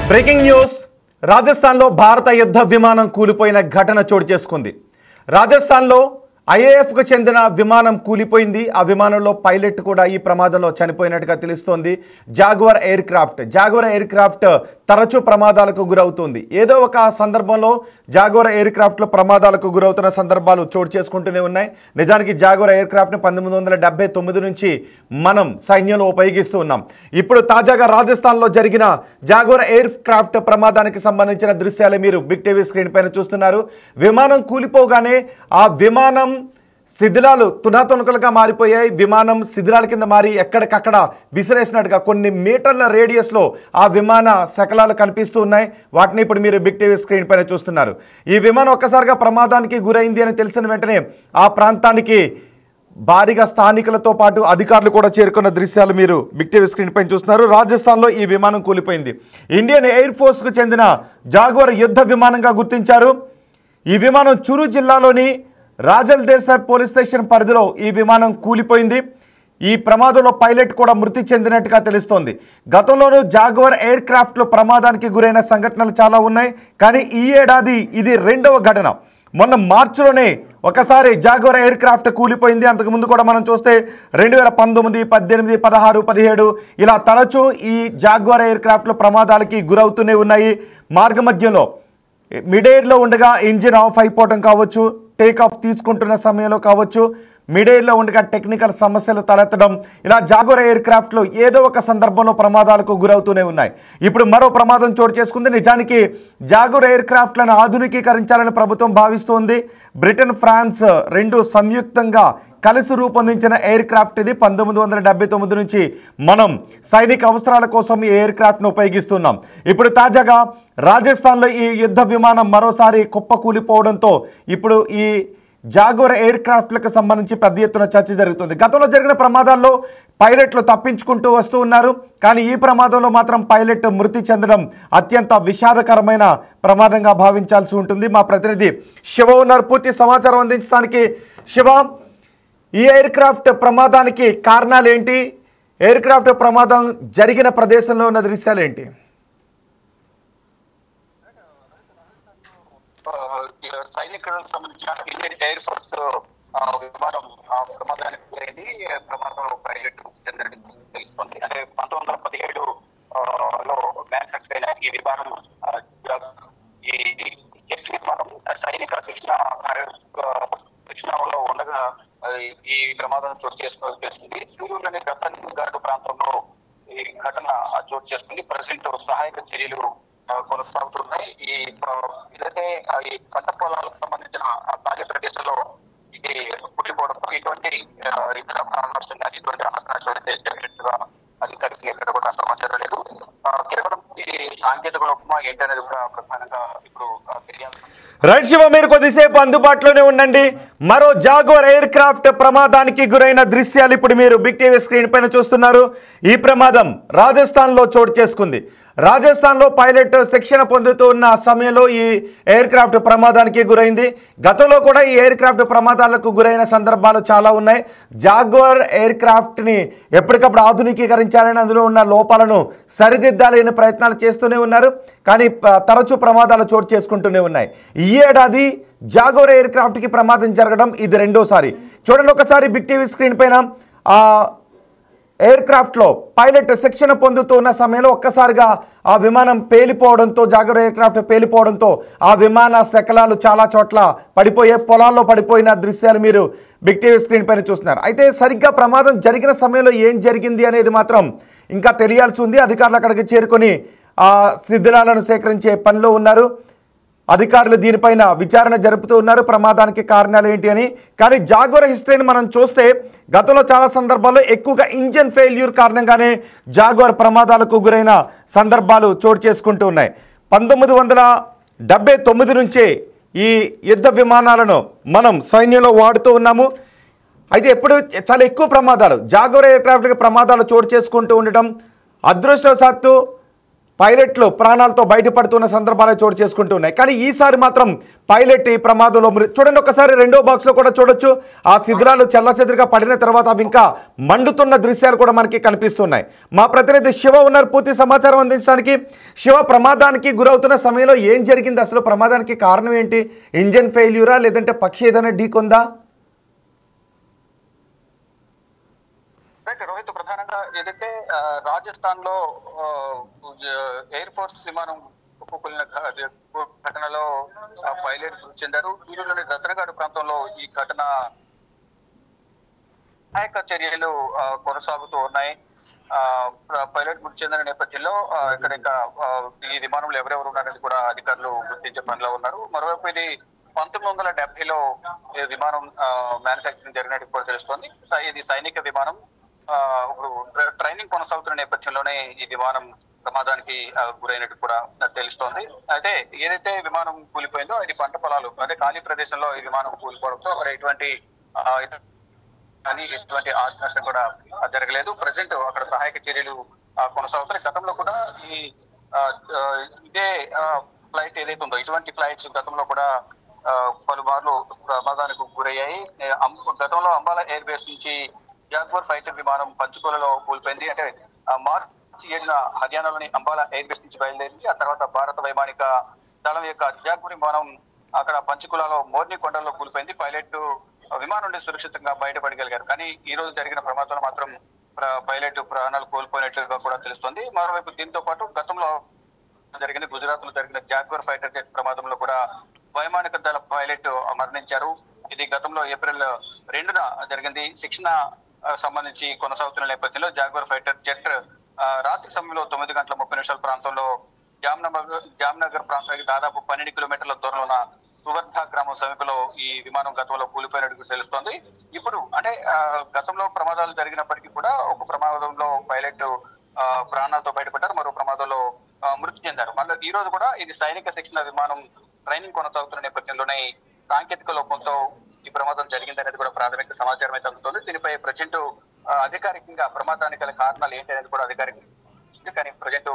Breaking news రాజస్థాన్లో భారత యుద్ధ విమానం కూలిపోయిన ఘటన చోటు చేసుకుంది. రాజస్థాన్లో ఐఏఎఫ్కు చెందిన విమానం కూలిపోయింది. ఆ విమానంలో పైలట్ కూడా ఈ ప్రమాదంలో చనిపోయినట్టుగా తెలుస్తోంది. జాగ్వార్ ఎయిర్ క్రాఫ్ట్ తరచూ ప్రమాదాలకు గురవుతుంది. ఏదో ఒక సందర్భంలో జాగ్వార్ ఎయిర్ క్రాఫ్ట్లో ప్రమాదాలకు గురవుతున్న సందర్భాలు చోటు చేసుకుంటూనే ఉన్నాయి. నిజానికి జాగ్వార్ ఎయిర్ క్రాఫ్ట్ని 1979 నుంచి మనం సైన్యంలో ఉపయోగిస్తూ ఉన్నాం. ఇప్పుడు తాజాగా రాజస్థాన్లో జరిగిన జాగ్వార్ ఎయిర్ క్రాఫ్ట్ ప్రమాదానికి సంబంధించిన దృశ్యాలు మీరు బిగ్ టీవీ స్క్రీన్ పైన చూస్తున్నారు. విమానం కూలిపోగానే ఆ విమానం శిథిలాలు తునాతునకలుగా మారిపోయాయి. విమానం శిథిలాల కింద మారి ఎక్కడికక్కడ విసిరేసినట్టుగా కొన్ని మీటర్ల రేడియస్లో ఆ విమాన శకలాలు కనిపిస్తూ ఉన్నాయి. వాటిని ఇప్పుడు మీరు బిగ్ టీవీ స్క్రీన్ పైన చూస్తున్నారు. ఈ విమానం ఒక్కసారిగా ప్రమాదానికి గురైంది అని తెలిసిన వెంటనే ఆ ప్రాంతానికి భారీగా స్థానికులతో పాటు అధికారులు కూడా చేరుకున్న దృశ్యాలు మీరు బిగ్ టీవీ స్క్రీన్ పైన చూస్తున్నారు. రాజస్థాన్లో ఈ విమానం కూలిపోయింది. ఇండియన్ ఎయిర్ ఫోర్స్కు చెందిన జాగ్వార్ యుద్ధ విమానంగా గుర్తించారు. ఈ విమానం చురు జిల్లాలోని రాజల్దేసర్ పోలీస్ స్టేషన్ పరిధిలో ఈ విమానం కూలిపోయింది. ఈ ప్రమాదంలో పైలట్ కూడా మృతి చెందినట్టుగా తెలుస్తోంది. గతంలోనూ జాగ్వార్ ఎయిర్ క్రాఫ్ట్లో ప్రమాదానికి గురైన సంఘటనలు చాలా ఉన్నాయి. కానీ ఈ ఏడాది ఇది రెండవ ఘటన. మొన్న మార్చిలోనే ఒకసారి జాగ్వార్ ఎయిర్ క్రాఫ్ట్ కూలిపోయింది. అంతకుముందు కూడా మనం చూస్తే 2019, 18, 16, 17 ఇలా తరచూ ఈ జాగ్వార్ ఎయిర్ క్రాఫ్ట్లో ప్రమాదాలకి గురవుతూనే ఉన్నాయి. మార్గ మధ్యలో మిడ్ ఎయిర్లో ఉండగా ఇంజిన్ ఆఫ్ అయిపోవడం కావచ్చు, టేక్ ఆఫ్ తీసుకుంటున్న సమయంలో కావచ్చు, మిడ్ ఎయిర్లో ఉండగా టెక్నికల్ సమస్యలు తలెత్తడం, ఇలా జాగ్వార్ ఎయిర్ క్రాఫ్ట్లో ఏదో ఒక సందర్భంలో ప్రమాదాలకు గురవుతూనే ఉన్నాయి. ఇప్పుడు మరో ప్రమాదం చోటు చేసుకుంది. నిజానికి జాగ్వార్ ఎయిర్ క్రాఫ్ట్లను ఆధునికీకరించాలని ప్రభుత్వం భావిస్తోంది. బ్రిటన్, ఫ్రాన్స్ రెండు సంయుక్తంగా కలిసి రూపొందించిన ఎయిర్ క్రాఫ్ట్ ఇది. 1979 నుంచి మనం సైనిక అవసరాల కోసం ఈ ఎయిర్ క్రాఫ్ట్ను ఉపయోగిస్తున్నాం. ఇప్పుడు తాజాగా రాజస్థాన్లో ఈ యుద్ధ విమానం మరోసారి కుప్పకూలిపోవడంతో ఇప్పుడు ఈ జాగ్వార్ ఎయిర్ క్రాఫ్ట్లకు సంబంధించి పెద్ద ఎత్తున చర్చ జరుగుతుంది. గతంలో జరిగిన ప్రమాదాల్లో పైలట్లు తప్పించుకుంటూ వస్తూ ఉన్నారు. కానీ ఈ ప్రమాదంలో మాత్రం పైలట్ మృతి చెందడం అత్యంత విషాదకరమైన ప్రమాదంగా భావించాల్సి ఉంటుంది. మా ప్రతినిధి శివ ఉన్నారు పూర్తి సమాచారం అందించడానికి. శివ, ఈ ఎయిర్ క్రాఫ్ట్ ప్రమాదానికి కారణాలు ఏంటి? ఎయిర్ క్రాఫ్ట్ ప్రమాదం జరిగిన ప్రదేశంలో ఉన్న దృశ్యాలు ఏంటి? సైనికులకు సంబంధించిన ఇండియన్ ఎయిర్ ఫోర్స్ విమానం ప్రమాదానికి గురైంది. ప్రమాదంలో పైలట్ చెందినట్టు తెలుస్తుంది. అంటే 1917లో మ్యానుఫ్యాక్చర్ అయిన ఈ విమానం ఈ జెట్ విమానం సైనిక శిక్షణలో ఉండగా ఈ ప్రమాదం చోటు చేసుకోవాల్సింది. చూరులోని రతన్ ఘాట్ ప్రాంతంలో ఈ ఘటన చోటు చేసుకుంది. ప్రజెంట్ సహాయక చర్యలు కొనసాగుతున్నాయి. ఇదైతే ఈ పంట పొలాలకు సంబంధించిన ఖాళీ ప్రదేశంలో ఇది కూలిపోవడంతో ఇటువంటి ఇతర నష్టం కానీ ఇటువంటి నష్టం అయితే జరిగినట్టుగా అధికారికి ఎక్కడ కూడా సమాచారం లేదు. కేవలం ఇది సాంకేతిక లోపమా ఏంటనేది కూడా ప్రధానంగా ఇప్పుడు తెలియాలి. రైట్ శివ, మీరు కొద్దిసేపు అందుబాటులోనే ఉండండి. మరో జాగ్వార్ ఎయిర్ క్రాఫ్ట్ ప్రమాదానికి గురైన దృశ్యాలు ఇప్పుడు మీరు బిగ్ టీవీ స్క్రీన్ పైన చూస్తున్నారు. ఈ ప్రమాదం రాజస్థాన్లో చోటు చేసుకుంది. రాజస్థాన్లో పైలట్ శిక్షణ పొందుతూ ఉన్న సమయంలో ఈ ఎయిర్ క్రాఫ్ట్ ప్రమాదానికి గురైంది. గతంలో కూడా ఈ ఎయిర్ క్రాఫ్ట్ ప్రమాదాలకు గురైన సందర్భాలు చాలా ఉన్నాయి. జాగ్వార్ ఎయిర్ క్రాఫ్ట్ని ఎప్పటికప్పుడు ఆధునికీకరించాలని, అందులో ఉన్న లోపాలను సరిదిద్దాలని ప్రయత్నాలు చేస్తూనే ఉన్నారు. కానీ తరచూ ప్రమాదాలు చోటు చేసుకుంటూనే ఉన్నాయి. ఈ ఏడాది జాగ్వార్ ఎయిర్ క్రాఫ్ట్కి ప్రమాదం జరగడం ఇది రెండోసారి. చూడండి ఒకసారి బిగ్ టీవీ స్క్రీన్ పైన ఎయిర్ క్రాఫ్ట్లో పైలట్ శిక్షణ పొందుతూ ఉన్న సమయంలో ఒక్కసారిగా ఆ విమానం పేలిపోవడంతో, జాగ్వార్ ఎయిర్ క్రాఫ్ట్ పేలిపోవడంతో ఆ విమాన శకలాలు చాలా చోట్ల పడిపోయే, పొలాల్లో పడిపోయిన దృశ్యాలు మీరు బిగ్ టీవీ స్క్రీన్ పైన చూస్తున్నారు. అయితే సరిగ్గా ప్రమాదం జరిగిన సమయంలో ఏం జరిగింది అనేది మాత్రం ఇంకా తెలియాల్సి ఉంది. అధికారులు అక్కడికి చేరుకొని ఆ శిథిలాలను సేకరించే పనిలో ఉన్నారు. అధికారులు దీనిపైన విచారణ జరుపుతూ ఉన్నారు, ప్రమాదానికి కారణాలు ఏంటి అని. కానీ జాగ్వార్ హిస్టరీని మనం చూస్తే గతంలో చాలా సందర్భాల్లో ఎక్కువగా ఇంజన్ ఫెయిల్యూర్ కారణంగానే జాగ్వార్ ప్రమాదాలకు గురైన సందర్భాలు చోటు చేసుకుంటూ ఉన్నాయి. 1979 నుంచే ఈ యుద్ధ విమానాలను మనం సైన్యంలో వాడుతూ ఉన్నాము. అయితే ఎప్పుడు చాలా ఎక్కువ ప్రమాదాలు జాగ్వార్ ఎయిర్ క్రాఫ్ట్కి ప్రమాదాలు చోటు చేసుకుంటూ ఉండటం, అదృష్టవశాత్తు పైలట్లు ప్రాణాలతో బయటపడుతున్న సందర్భాలు చోటు చేసుకుంటున్నాయి. కానీ ఈసారి మాత్రం పైలట్ ఈ ప్రమాదంలో చూడండి, ఒకసారి రెండో బాక్స్లో కూడా చూడొచ్చు. ఆ శిథిలాలు చెల్లచెదురుగా పడిన తర్వాత అవి ఇంకా మండుతున్న దృశ్యాలు కూడా మనకి కనిపిస్తున్నాయి. మా ప్రతినిధి శివ ఉన్నారు పూర్తి సమాచారం అందించడానికి. శివ, ప్రమాదానికి గురవుతున్న సమయంలో ఏం జరిగింది, అసలు ప్రమాదానికి కారణం ఏంటి? ఇంజన్ ఫెయిల్యూరా లేదంటే పక్షి ఏదైనా ఢీకొందా? రోహిత్, ప్రధానంగా ఏదైతే రాజస్థాన్ లో ఎయిర్ ఫోర్స్ విమానం కుప్పకూలిన ఘటనలో పైలట్ మృతి చెందారు. చూరులోని రతనగాడు ప్రాంతంలో ఈ ఘటన సహాయక చర్యలు కొనసాగుతూ ఉన్నాయి. పైలట్ మృతి చెందిన నేపథ్యంలో ఇక్కడ ఈ విమానంలో ఎవరెవరు ఉన్నారనేది కూడా అధికారులు గుర్తించే పనిలో ఉన్నారు. మరోవైపు ఇది 1970లో విమానం మ్యానుఫ్యాక్చరింగ్ జరిగినట్టు కూడా తెలుస్తోంది. ఇది సైనిక విమానం. ఇప్పుడు ట్రైనింగ్ కొనసాగుతున్న నేపథ్యంలోనే ఈ విమానం ప్రమాదానికి గురైనట్టు కూడా తెలుస్తోంది. అయితే ఏదైతే విమానం కూలిపోయిందో అది పంట పొలాలు, అంటే ఖాళీ ప్రదేశంలో ఈ విమానం కూలిపోవడంతో ఎటువంటి ఆస్తి నష్టం కూడా జరగలేదు. ప్రజెంట్ అక్కడ సహాయక చర్యలు కొనసాగుతాయి. గతంలో కూడా ఇదే ఫ్లైట్ ఏదైతే ఉందో, ఇటువంటి ఫ్లైట్స్ గతంలో కూడా పలుమార్లు ప్రమాదానికి గురయ్యాయి. గతంలో అంబాలా ఎయిర్ బేస్ నుంచి జాగ్వార్ ఫైటర్ విమానం పంచకులలో కూలిపోయింది. అంటే మార్చి 7న హర్యానాలోని అంబాలా ఎయిర్ బేస్ నుంచి బయలుదేరింది. ఆ తర్వాత భారత వైమానిక దళం యొక్క జాగ్వార్ విమానం అక్కడ పంచకులలో మోర్ని కొండల్లో కూలిపోయింది. పైలట్ విమానం నుండి సురక్షితంగా బయటపడగలిగారు. కానీ ఈ రోజు జరిగిన ప్రమాదంలో మాత్రం పైలట్ ప్రాణాలు కోల్పోయినట్లుగా కూడా తెలుస్తుంది. మరోవైపు దీంతో పాటు గతంలో జరిగిన గుజరాత్ లో జరిగిన జాగ్వార్ ఫైటర్ జెట్ ప్రమాదంలో కూడా వైమానిక దళ పైలట్ మరణించారు. ఇది గతంలో ఏప్రిల్ 2న జరిగింది. శిక్షణ సంబంధించి కొనసాగుతున్న నేపథ్యంలో జాగ్వార్ ఫైటర్ జెట్ రాత్రి సమయంలో 9:30 ప్రాంతంలో జామ్నగర్ ప్రాంతానికి దాదాపు 12 కిలోమీటర్ల దూరంలో ఉన్న సువర్ధ గ్రామం సమీపంలో ఈ విమానం గతంలో కూలిపోయినట్టు తెలుస్తోంది. ఇప్పుడు అంటే గతంలో ప్రమాదాలు జరిగినప్పటికీ కూడా ఒక ప్రమాదంలో పైలట్ ప్రాణాలతో బయటపడ్డారు, మరో ప్రమాదంలో మృతి చెందారు. మళ్ళీ ఈ రోజు కూడా ఇది సైనిక శిక్షణ విమానం ట్రైనింగ్ కొనసాగుతున్న నేపథ్యంలోనే సాంకేతిక లోపంతో ఈ ప్రమాదం జరిగిందనేది కూడా ప్రాథమిక సమాచారం అయితే అందుతుంది. దీనిపై ప్రజెంట్ అధికారికంగా ప్రమాదానికి గల కారణాలు ఏంటి అనేది కూడా అధికారికంగా, కానీ ప్రజెంట్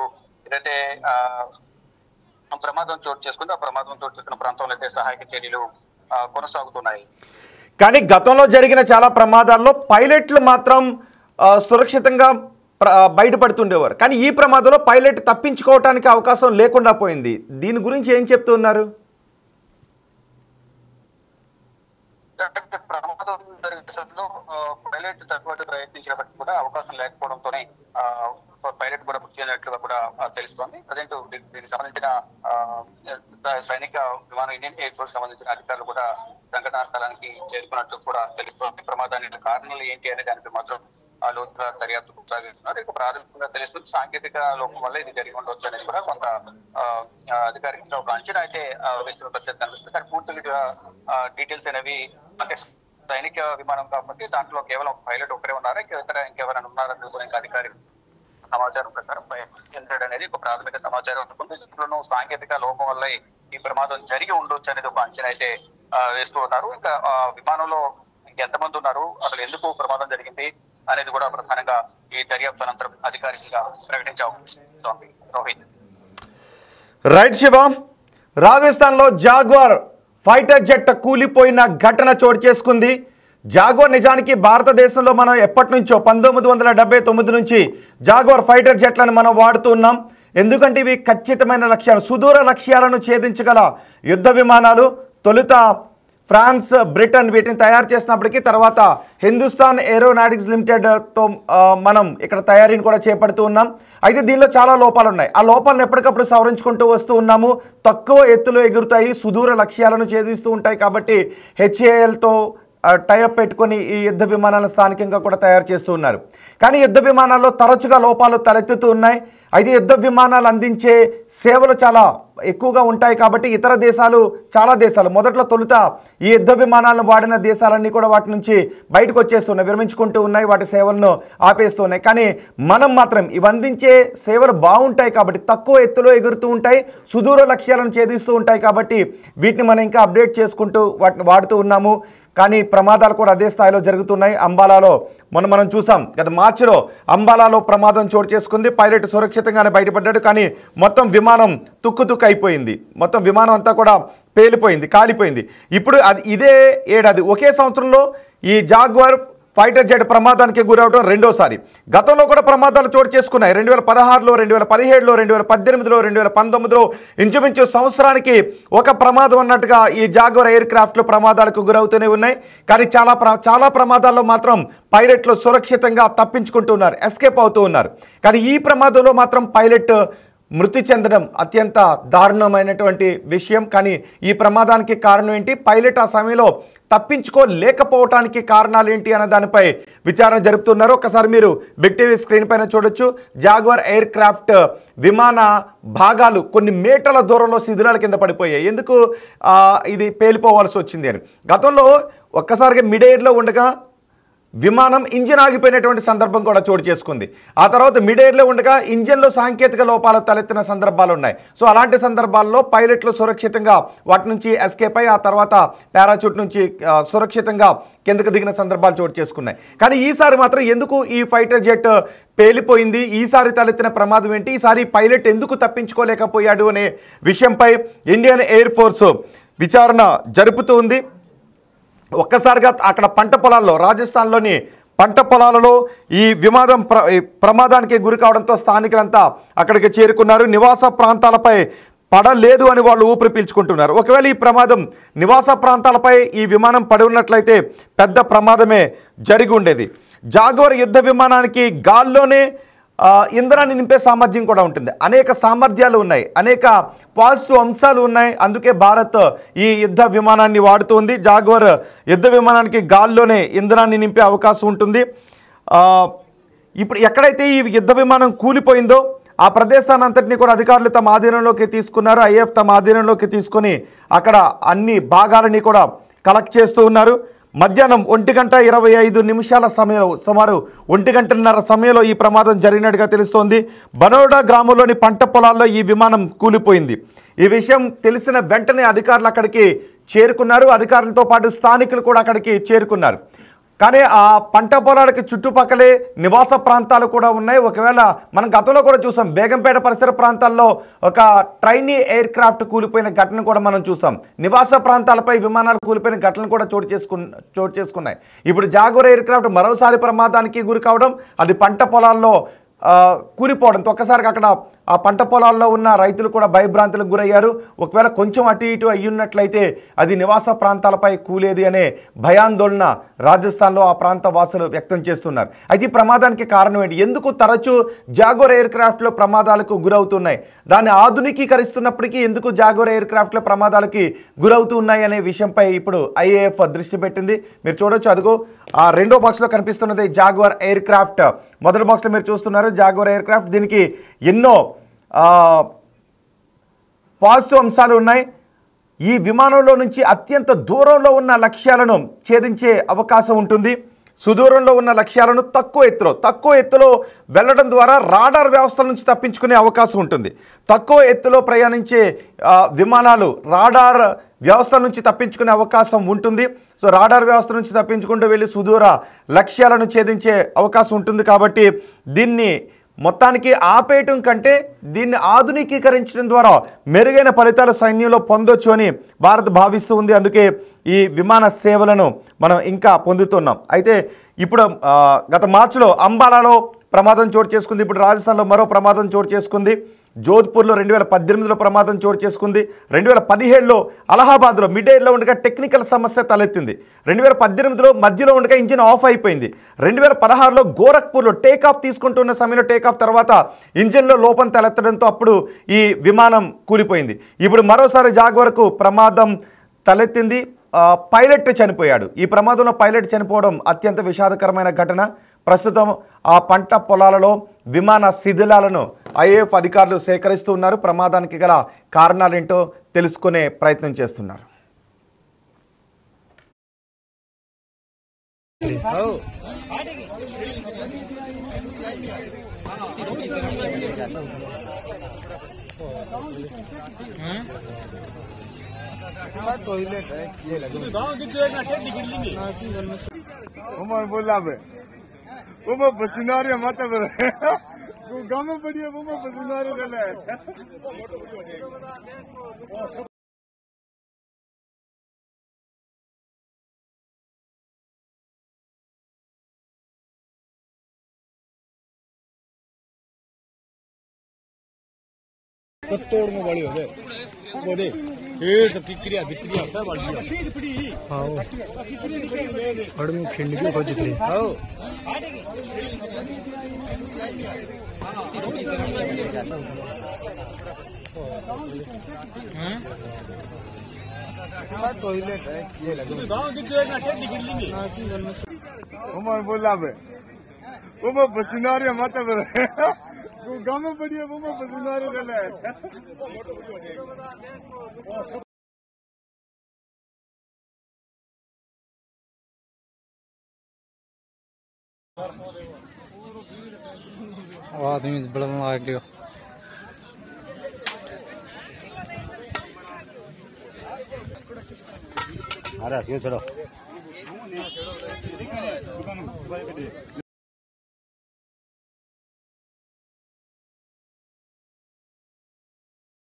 ఏదైతే ప్రమాదం చోటు చేసుకుందో ఆ ప్రమాదం చోటు చేసుకున్న ప్రాంతంలో అయితే సహాయక చర్యలు కొనసాగుతున్నాయి. కానీ గతంలో జరిగిన చాలా ప్రమాదాల్లో పైలట్లు మాత్రం సురక్షితంగా బయటపడుతుండేవారు. కానీ ఈ ప్రమాదంలో పైలట్ తప్పించుకోవటానికి అవకాశం లేకుండా పోయింది. దీని గురించి ఏం చెప్తున్నారు? ప్రమాదం జరిగిన సమయంలో పైలట్ తగ్గట్టు ప్రయత్నించినప్పటికీ కూడా అవకాశం లేకపోవడంతోనే పైలట్ కూడా మృతి చెందినట్లుగా కూడా తెలుస్తోంది. ప్రజెంట్ దీనికి సంబంధించిన సైనిక విమానం ఇండియన్ ఎయిర్ ఫోర్స్ సంబంధించిన అధికారులు కూడా సంఘటనా స్థలానికి చేరుకున్నట్టు కూడా తెలుస్తోంది. ప్రమాదానికి కారణాలు ఏంటి అనే దానికి మాత్రం లోతుగా దర్యాప్తు కొనసాగిస్తున్నారు. ఇక ప్రాథమికంగా తెలుస్తుంది సాంకేతిక లోపం వల్ల ఇది జరిగి ఉండవచ్చు అనేది కూడా కొంత అధికారికంగా ఒక అంచనా అయితే వేస్తున్న పరిస్థితి కనిపిస్తుంది. కానీ పూర్తిగా డీటెయిల్స్ అనేవి అంటే సైనిక విమానం కాబట్టి దాంట్లో కేవలం పైలట్ ఒకరే ఉన్నారా, ఇంకెవరైనా ఉన్నారనేది కూడా ఇంకా అధికారిక సమాచారం ప్రకారం పైలట్ అనేది ఒక ప్రాథమిక సమాచారం ఉంటుంది. ఇంట్లోనూ సాంకేతిక లోపం వల్ల ఈ ప్రమాదం జరిగి ఉండొచ్చు అనేది ఒక అంచనా అయితే వేస్తూ ఉన్నారు. ఇంకా విమానంలో ఎంతమంది ఉన్నారు, అసలు ఎందుకు ప్రమాదం జరిగింది అనేది కూడా ప్రధానంగా ఈ దర్యాప్తు అనంతరం అధికారికంగా ప్రకటించే అవకాశం ఉంది. రోహిత్. రైట్ శివ, రాజస్థాన్లో జాగ్వార్ ఫైటర్ జెట్ కూలిపోయిన ఘటన చోటు చేసుకుంది. జాగ్వార్ నిజానికి భారతదేశంలో మనం ఎప్పటి నుంచో 1979 నుంచి జాగ్వార్ ఫైటర్ జెట్లను మనం వాడుతూ ఉన్నాం. ఎందుకంటే ఇవి ఖచ్చితమైన లక్ష్యాలు, సుదూర లక్ష్యాలను ఛేదించగల యుద్ధ విమానాలు. తొలుత ఫ్రాన్స్, బ్రిటన్ వీటిని తయారు చేసినప్పటికీ తర్వాత హిందుస్థాన్ ఏరోనాటిక్స్ లిమిటెడ్తో మనం ఇక్కడ తయారీని కూడా చేపడుతూ ఉన్నాం. అయితే దీనిలో చాలా లోపాలు ఉన్నాయి. ఆ లోపాలను ఎప్పటికప్పుడు సవరించుకుంటూ వస్తూ ఉన్నాము. తక్కువ ఎత్తులో ఎగురుతాయి, సుదూర లక్ష్యాలను ఛేదిస్తూ ఉంటాయి. కాబట్టి హెచ్ఏఎల్తో టైఅప్ పెట్టుకొని ఈ యుద్ధ విమానాలను స్థానికంగా కూడా తయారు చేస్తూ ఉన్నారు. కానీ యుద్ధ విమానాల్లో తరచుగా లోపాలు తలెత్తుతూ ఉన్నాయి. అయితే యుద్ధ విమానాలు అందించే సేవలు చాలా ఎక్కువగా ఉంటాయి. కాబట్టి ఇతర దేశాలు, చాలా దేశాలు మొదట్లో తొలుత ఈ యుద్ధ విమానాలను వాడిన దేశాలన్నీ కూడా వాటి నుంచి బయటకు వచ్చేస్తున్నాయి, విరమించుకుంటూ ఉన్నాయి, వాటి సేవలను ఆపేస్తూ ఉన్నాయి. కానీ మనం మాత్రం ఇవి అందించే సేవలు బాగుంటాయి కాబట్టి తక్కువ ఎత్తులో ఎగురుతూ ఉంటాయి, సుదూర లక్ష్యాలను ఛేదిస్తూ ఉంటాయి. కాబట్టి వీటిని మనం ఇంకా అప్డేట్ చేసుకుంటూ వాటిని వాడుతూ ఉన్నాము. కానీ ప్రమాదాలు కూడా అదే స్థాయిలో జరుగుతున్నాయి. అంబాలాలో మనం చూసాం, గత మార్చిలో అంబాలాలో ప్రమాదం చోటు చేసుకుంది. పైలట్ సురక్షిత సురక్షితంగానే బయటపడ్డాడు. కానీ మొత్తం విమానం తుక్కు అయిపోయింది. మొత్తం విమానం అంతా కూడా పేలిపోయింది, కాలిపోయింది. ఇప్పుడు ఇదే ఏడాది ఒకే సంవత్సరంలో ఈ జాగ్వార్ ఫైటర్ జెట్ ప్రమాదానికి గురవడం రెండోసారి. గతంలో కూడా ప్రమాదాలు చోటు చేసుకున్నాయి. 2016లో, 2017లో, 2018లో, 2019లో ఇంచుమించు సంవత్సరానికి ఒక ప్రమాదం అన్నట్టుగా ఈ జాగ్వార్ ఎయిర్ క్రాఫ్ట్లు ప్రమాదాలకు గురవుతూనే ఉన్నాయి. కానీ చాలా ప్రమాదాల్లో మాత్రం పైలట్లు సురక్షితంగా తప్పించుకుంటూ ఎస్కేప్ అవుతూ ఉన్నారు. కానీ ఈ ప్రమాదంలో మాత్రం పైలట్ మృతి చెందడం అత్యంత దారుణమైనటువంటి విషయం. కానీ ఈ ప్రమాదానికి కారణం ఏంటి, పైలట్ ఆ సమయంలో తప్పించుకోలేకపోవటానికి కారణాలు ఏంటి అనే దానిపై విచారణ జరుపుతున్నారు. ఒకసారి మీరు బిగ్ టీవీ స్క్రీన్ పైన చూడొచ్చు. జాగ్వార్ ఎయిర్ క్రాఫ్ట్ విమాన భాగాలు కొన్ని మీటర్ల దూరంలో శిథిలాల కింద పడిపోయాయి. ఎందుకు ఇది పేలిపోవాల్సి వచ్చింది అని గతంలో ఒక్కసారిగా మిడ్ ఎయిర్లో ఉండగా విమానం ఇంజిన్ ఆగిపోయినటువంటి సందర్భం కూడా చోటు చేసుకుంది. ఆ తర్వాత మిడ్ ఎయిర్లో ఉండగా ఇంజిన్లో సాంకేతిక లోపాలు తలెత్తిన సందర్భాలు ఉన్నాయి. సో అలాంటి సందర్భాల్లో పైలట్లు సురక్షితంగా వాటి నుంచి ఎస్కేప్ అయ్యి ఆ తర్వాత పారాచూట్ నుంచి సురక్షితంగా కిందకు దిగిన సందర్భాలు చోటు చేసుకున్నాయి. కానీ ఈసారి మాత్రం ఎందుకు ఈ ఫైటర్ జెట్ పేలిపోయింది, ఈసారి తలెత్తిన ప్రమాదం ఏంటి, ఈసారి పైలట్ ఎందుకు తప్పించుకోలేకపోయాడు అనే విషయంపై ఇండియన్ ఎయిర్ ఫోర్స్ విచారణ జరుపుతూ ఉంది. ఒక్కసారిగా అక్కడ పంట పొలాల్లో, రాజస్థాన్లోని పంట పొలాలలో ఈ విమానం ప్రమాదానికి గురి కావడంతో స్థానికులంతా అక్కడికి చేరుకున్నారు. నివాస ప్రాంతాలపై పడలేదు అని వాళ్ళు ఊపిరి పీల్చుకుంటున్నారు. ఒకవేళ ఈ ప్రమాదం నివాస ప్రాంతాలపై ఈ విమానం పడి ఉన్నట్లయితే పెద్ద ప్రమాదమే జరిగి ఉండేది. జాగ్వార్ యుద్ధ విమానానికి గాల్లోనే ఇంధనాన్ని నింపే సామర్థ్యం కూడా ఉంటుంది. అనేక సామర్థ్యాలు ఉన్నాయి, అనేక పాజిటివ్ అంశాలు ఉన్నాయి. అందుకే భారత్ ఈ యుద్ధ విమానాన్ని వాడుతుంది. జాగ్వార్ యుద్ధ విమానానికి గాల్లోనే ఇంధనాన్ని నింపే అవకాశం ఉంటుంది. ఇప్పుడు ఎక్కడైతే ఈ యుద్ధ విమానం కూలిపోయిందో ఆ ప్రదేశాన్ని అంతటినీ కూడా అధికారులు తమ ఆధీనంలోకి తీసుకున్నారు. ఐఏఎఫ్ తమ ఆధీనంలోకి తీసుకొని అక్కడ అన్ని భాగాలని కూడా కలెక్ట్ చేస్తూ ఉన్నారు. మధ్యాహ్నం 1:25 సమయంలో, సుమారు 1:30 సమయంలో ఈ ప్రమాదం జరిగినట్టుగా తెలుస్తోంది. బనోడా గ్రామంలోని పంట పొలాల్లో ఈ విమానం కూలిపోయింది. ఈ విషయం తెలిసిన వెంటనే అధికారులు అక్కడికి చేరుకున్నారు. అధికారులతో పాటు స్థానికులు కూడా అక్కడికి చేరుకున్నారు. కానీ ఆ పంట పొలాలకి చుట్టుపక్కలే నివాస ప్రాంతాలు కూడా ఉన్నాయి. ఒకవేళ మనం గతంలో కూడా చూసాం, బేగంపేట పరిసర ప్రాంతాల్లో ఒక ట్రైనీ ఎయిర్ క్రాఫ్ట్ కూలిపోయిన ఘటన కూడా మనం చూసాం. నివాస ప్రాంతాలపై విమానాలు కూలిపోయిన ఘటనలు కూడా చోటు చేసుకున్నాయి. ఇప్పుడు జాగ్వార్ ఎయిర్ క్రాఫ్ట్ మరోసారి ప్రమాదానికి గురి కావడం, అది పంట పొలాల్లో కూలిపోవడంతో ఒక్కసారిగా అక్కడ ఆ పంట పొలాల్లో ఉన్న రైతులు కూడా భయభ్రాంతులకు గురయ్యారు. ఒకవేళ కొంచెం అటు ఇటు అయ్యున్నట్లయితే అది నివాస ప్రాంతాలపై కూలేది అనే భయాందోళన రాజస్థాన్లో ఆ ప్రాంత వాసులు వ్యక్తం చేస్తున్నారు. అయితే ఈ ప్రమాదానికి కారణం ఏంటి, ఎందుకు తరచూ జాగ్వార్ ఎయిర్ క్రాఫ్ట్లో ప్రమాదాలకు గురవుతున్నాయి, దాన్ని ఆధునికీకరిస్తున్నప్పటికీ ఎందుకు జాగ్వార్ ఎయిర్ క్రాఫ్ట్లో ప్రమాదాలకి గురవుతూ ఉన్నాయి అనే విషయంపై ఇప్పుడు ఐఏఎఫ్ దృష్టి పెట్టింది. మీరు చూడొచ్చు, అదిగో ఆ రెండో బాక్స్లో కనిపిస్తున్నది జాగ్వార్ ఎయిర్ క్రాఫ్ట్. మొదటి బాక్స్లో మీరు చూస్తున్నారు జాగ్వార్ ఎయిర్ క్రాఫ్ట్. దీనికి ఎన్నో పాజిటివ్ అంశాలు ఉన్నాయి. ఈ విమానంలో నుంచి అత్యంత దూరంలో ఉన్న లక్ష్యాలను ఛేదించే అవకాశం ఉంటుంది. సుదూరంలో ఉన్న లక్ష్యాలను తక్కువ ఎత్తులో వెళ్ళడం ద్వారా రాడార్ వ్యవస్థల నుంచి తప్పించుకునే అవకాశం ఉంటుంది. తక్కువ ఎత్తులో ప్రయాణించే విమానాలు రాడార్ వ్యవస్థ నుంచి తప్పించుకునే అవకాశం ఉంటుంది. సో రాడార్ వ్యవస్థ నుంచి తప్పించుకుంటూ వెళ్ళి సుదూర లక్ష్యాలను ఛేదించే అవకాశం ఉంటుంది. కాబట్టి దీన్ని మొత్తానికి ఆపేయటం కంటే దీన్ని ఆధునికీకరించడం ద్వారా మెరుగైన ఫలితాలు సైన్యంలో పొందొచ్చు అని భారత్ భావిస్తూ ఉంది. అందుకే ఈ విమాన సేవలను మనం ఇంకా పొందుతున్నాం. అయితే ఇప్పుడు గత మార్చిలో అంబాలాలో ప్రమాదం చోటు చేసుకుంది. ఇప్పుడు రాజస్థాన్లో మరో ప్రమాదం చోటు చేసుకుంది. జోధ్పూర్లో 2018లో ప్రమాదం చోటు చేసుకుంది. 2017లో అలహాబాద్లో మిడ్ ఎయిర్లో ఉండగా టెక్నికల్ సమస్య తలెత్తింది. 2018లో మధ్యలో ఉండగా ఇంజిన్ ఆఫ్ అయిపోయింది. 2016లో గోరఖ్పూర్లో టేకాఫ్ తీసుకుంటున్న సమయంలో టేకాఫ్ తర్వాత ఇంజిన్లో లోపం తలెత్తడంతో అప్పుడు ఈ విమానం కూలిపోయింది. ఇప్పుడు మరోసారి జాగ్వార్కు ప్రమాదం తలెత్తింది. పైలట్ చనిపోయాడు. ఈ ప్రమాదంలో పైలట్ చనిపోవడం అత్యంత విషాదకరమైన ఘటన. ప్రస్తుతం ఆ పంట పొలాలలో విమాన శిథిలాలను ఐఏఎఫ్ అధికారులు సేకరిస్తూ ఉన్నారు. ప్రమాదానికి గల కారణాలేంటో తెలుసుకునే ప్రయత్నం చేస్తున్నారు. बोला गाँव में बढ़िया वो पसंद आ रहा है। तोड़ में बड़ी हो गए वो दे सब किक्रिया बिक्रिया सब बढ़ गया। हाँ हड़ में खेलने की खोज थी। हाँ टॉयलेट है ये लगे गाँव की ट्रेन ना टिकट लेंगे उमर बोला बे वो पसीना रे माता पर गाँव में बढ़िया वो पसीना रे है। आदमी बड़ा आ गया। अरे चलो